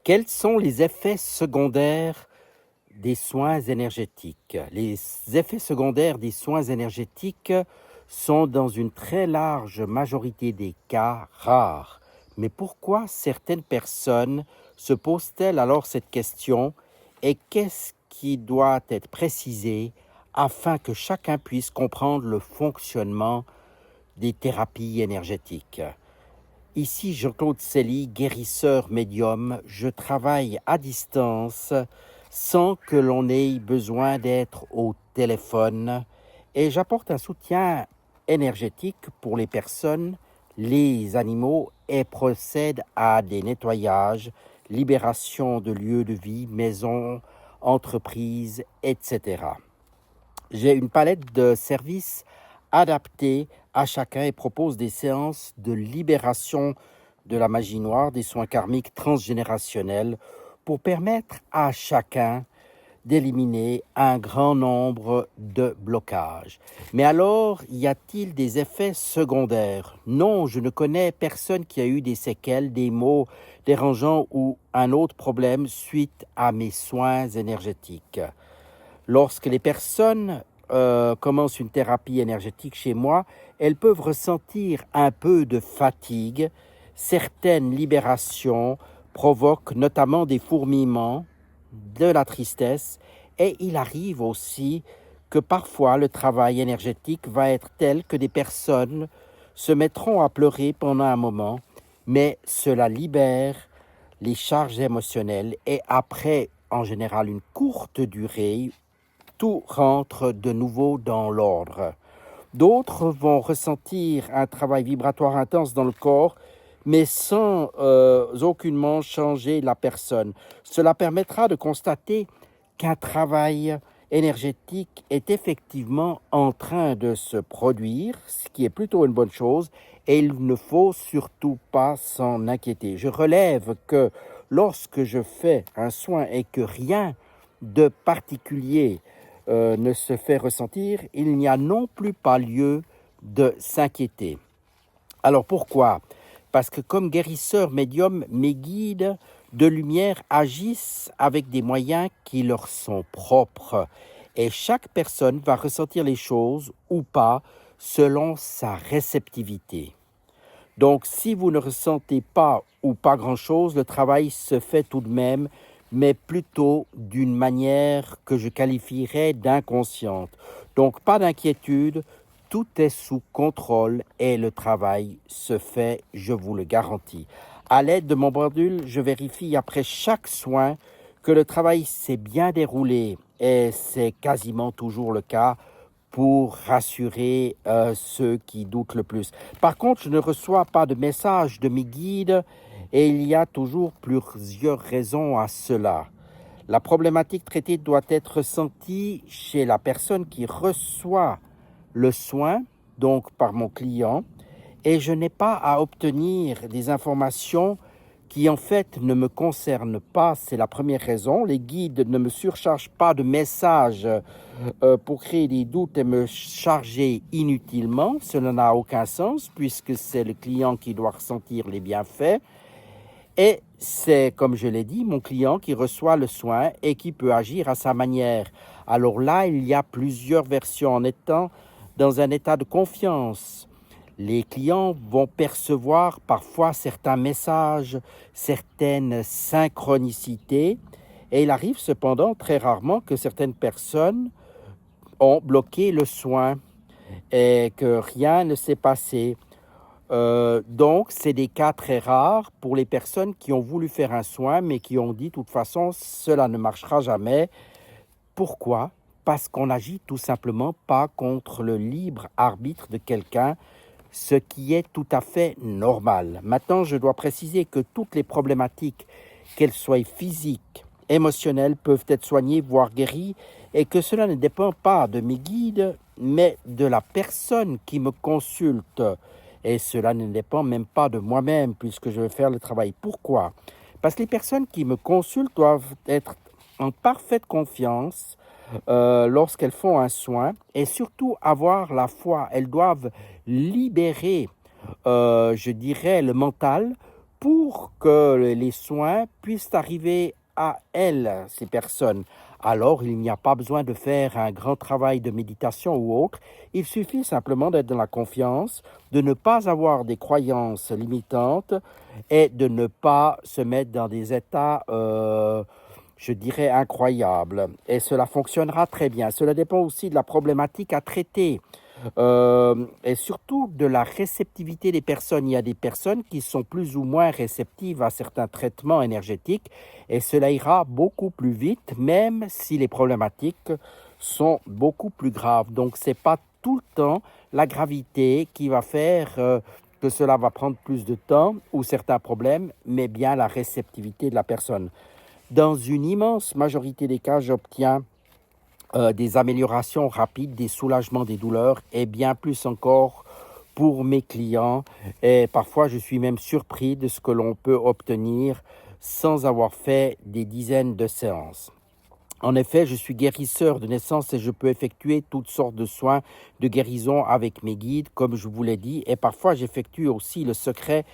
Quels sont les effets secondaires des soins énergétiques? Les effets secondaires des soins énergétiques sont dans une très large majorité des cas rares. Mais pourquoi certaines personnes se posent-elles alors cette question et qu'est-ce qui doit être précisé afin que chacun puisse comprendre le fonctionnement des thérapies énergétiques? Ici Jean-Claude Selly, guérisseur médium. Je travaille à distance sans que l'on ait besoin d'être au téléphone et j'apporte un soutien énergétique pour les personnes, les animaux et procède à des nettoyages, libération de lieux de vie, maisons, entreprises, etc. J'ai une palette de services adaptés à chacun et propose des séances de libération de la magie noire, des soins karmiques transgénérationnels pour permettre à chacun d'éliminer un grand nombre de blocages. Mais alors, y a-t-il des effets secondaires? Non, je ne connais personne qui a eu des séquelles, des maux dérangeants ou un autre problème suite à mes soins énergétiques. Lorsque les personnes commencent une thérapie énergétique chez moi, elles peuvent ressentir un peu de fatigue. Certaines libérations provoquent notamment des fourmillements, de la tristesse, et il arrive aussi que parfois le travail énergétique va être tel que des personnes se mettront à pleurer pendant un moment, mais cela libère les charges émotionnelles et après, en général, une courte durée, tout rentre de nouveau dans l'ordre. D'autres vont ressentir un travail vibratoire intense dans le corps, mais sans aucunement changer la personne. Cela permettra de constater qu'un travail énergétique est effectivement en train de se produire, ce qui est plutôt une bonne chose, et il ne faut surtout pas s'en inquiéter. Je relève que lorsque je fais un soin et que rien de particulier ne se fait ressentir, il n'y a non plus pas lieu de s'inquiéter. Alors pourquoi? Parce que comme guérisseur médium, mes guides de lumière agissent avec des moyens qui leur sont propres. Et chaque personne va ressentir les choses ou pas selon sa réceptivité. Donc si vous ne ressentez pas ou pas grand-chose, le travail se fait tout de même, mais plutôt d'une manière que je qualifierais d'inconsciente. Donc pas d'inquiétude, tout est sous contrôle et le travail se fait, je vous le garantis. À l'aide de mon pendule, je vérifie après chaque soin que le travail s'est bien déroulé et c'est quasiment toujours le cas pour rassurer ceux qui doutent le plus. Par contre, je ne reçois pas de message de mes guides et il y a toujours plusieurs raisons à cela. La problématique traitée doit être ressentie chez la personne qui reçoit le soin, donc par mon client, et je n'ai pas à obtenir des informations qui en fait ne me concernent pas, c'est la première raison. Les guides ne me surchargent pas de messages pour créer des doutes et me charger inutilement. Cela n'a aucun sens puisque c'est le client qui doit ressentir les bienfaits. Et c'est, comme je l'ai dit, mon client qui reçoit le soin et qui peut agir à sa manière. Alors là, il y a plusieurs versions en étant dans un état de confiance. Les clients vont percevoir parfois certains messages, certaines synchronicités, et il arrive cependant très rarement que certaines personnes ont bloqué le soin et que rien ne s'est passé. Donc, c'est des cas très rares pour les personnes qui ont voulu faire un soin, mais qui ont dit, de toute façon, cela ne marchera jamais. Pourquoi? Parce qu'on n'agit tout simplement pas contre le libre arbitre de quelqu'un, ce qui est tout à fait normal. Maintenant, je dois préciser que toutes les problématiques, qu'elles soient physiques, émotionnelles, peuvent être soignées, voire guéries, et que cela ne dépend pas de mes guides, mais de la personne qui me consulte. Et cela ne dépend même pas de moi-même, puisque je vais faire le travail. Pourquoi? Parce que les personnes qui me consultent doivent être en parfaite confiance lorsqu'elles font un soin et surtout avoir la foi. Elles doivent libérer, je dirais, le mental pour que les soins puissent arriver à elles, ces personnes. Alors, il n'y a pas besoin de faire un grand travail de méditation ou autre. Il suffit simplement d'être dans la confiance, de ne pas avoir des croyances limitantes et de ne pas se mettre dans des états, je dirais, incroyables. Et cela fonctionnera très bien. Cela dépend aussi de la problématique à traiter. Et surtout de la réceptivité des personnes. Il y a des personnes qui sont plus ou moins réceptives à certains traitements énergétiques et cela ira beaucoup plus vite, même si les problématiques sont beaucoup plus graves. Donc, ce n'est pas tout le temps la gravité qui va faire que cela va prendre plus de temps ou certains problèmes, mais bien la réceptivité de la personne. Dans une immense majorité des cas, j'obtiens des améliorations rapides, des soulagements des douleurs et bien plus encore pour mes clients. Et parfois, je suis même surpris de ce que l'on peut obtenir sans avoir fait des dizaines de séances. En effet, je suis guérisseur de naissance et je peux effectuer toutes sortes de soins de guérison avec mes guides, comme je vous l'ai dit. Et parfois, j'effectue aussi le secret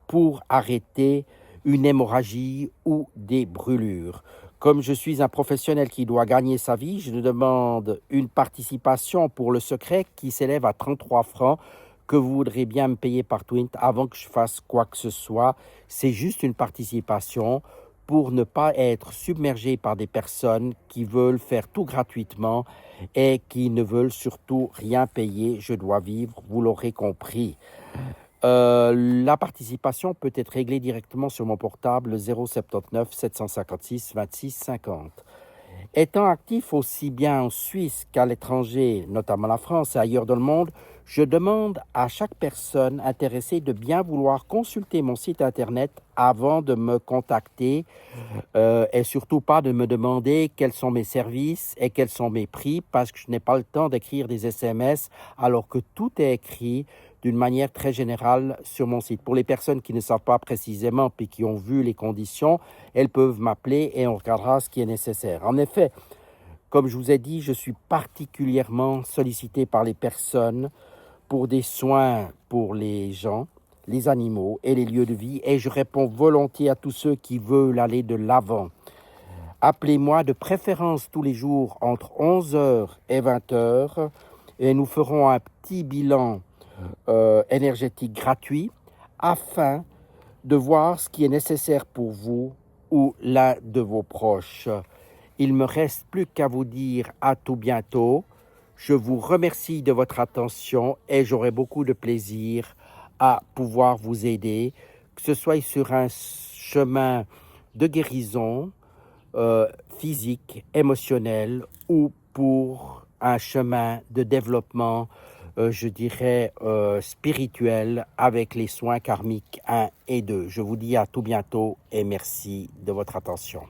pour arrêter une hémorragie ou des brûlures. Comme je suis un professionnel qui doit gagner sa vie, je demande une participation pour le secret qui s'élève à 33 francs que vous voudrez bien me payer par Twint avant que je fasse quoi que ce soit. C'est juste une participation pour ne pas être submergé par des personnes qui veulent faire tout gratuitement et qui ne veulent surtout rien payer. Je dois vivre, vous l'aurez compris. La participation peut être réglée directement sur mon portable 079 756 26 50. Étant actif aussi bien en Suisse qu'à l'étranger, notamment la France et ailleurs dans le monde, je demande à chaque personne intéressée de bien vouloir consulter mon site internet avant de me contacter et surtout pas de me demander quels sont mes services et quels sont mes prix parce que je n'ai pas le temps d'écrire des SMS alors que tout est écrit d'une manière très générale sur mon site. Pour les personnes qui ne savent pas précisément puis qui ont vu les conditions, elles peuvent m'appeler et on regardera ce qui est nécessaire. En effet, comme je vous ai dit, je suis particulièrement sollicité par les personnes pour des soins pour les gens, les animaux et les lieux de vie et je réponds volontiers à tous ceux qui veulent aller de l'avant. Appelez-moi de préférence tous les jours entre 11 heures et 20 heures et nous ferons un petit bilan énergétique gratuit afin de voir ce qui est nécessaire pour vous ou l'un de vos proches. Il me reste plus qu'à vous dire à tout bientôt. Je vous remercie de votre attention et j'aurai beaucoup de plaisir à pouvoir vous aider, que ce soit sur un chemin de guérison physique, émotionnel ou pour un chemin de développement je dirais, spirituel avec les soins karmiques 1 et 2. Je vous dis à tout bientôt et merci de votre attention.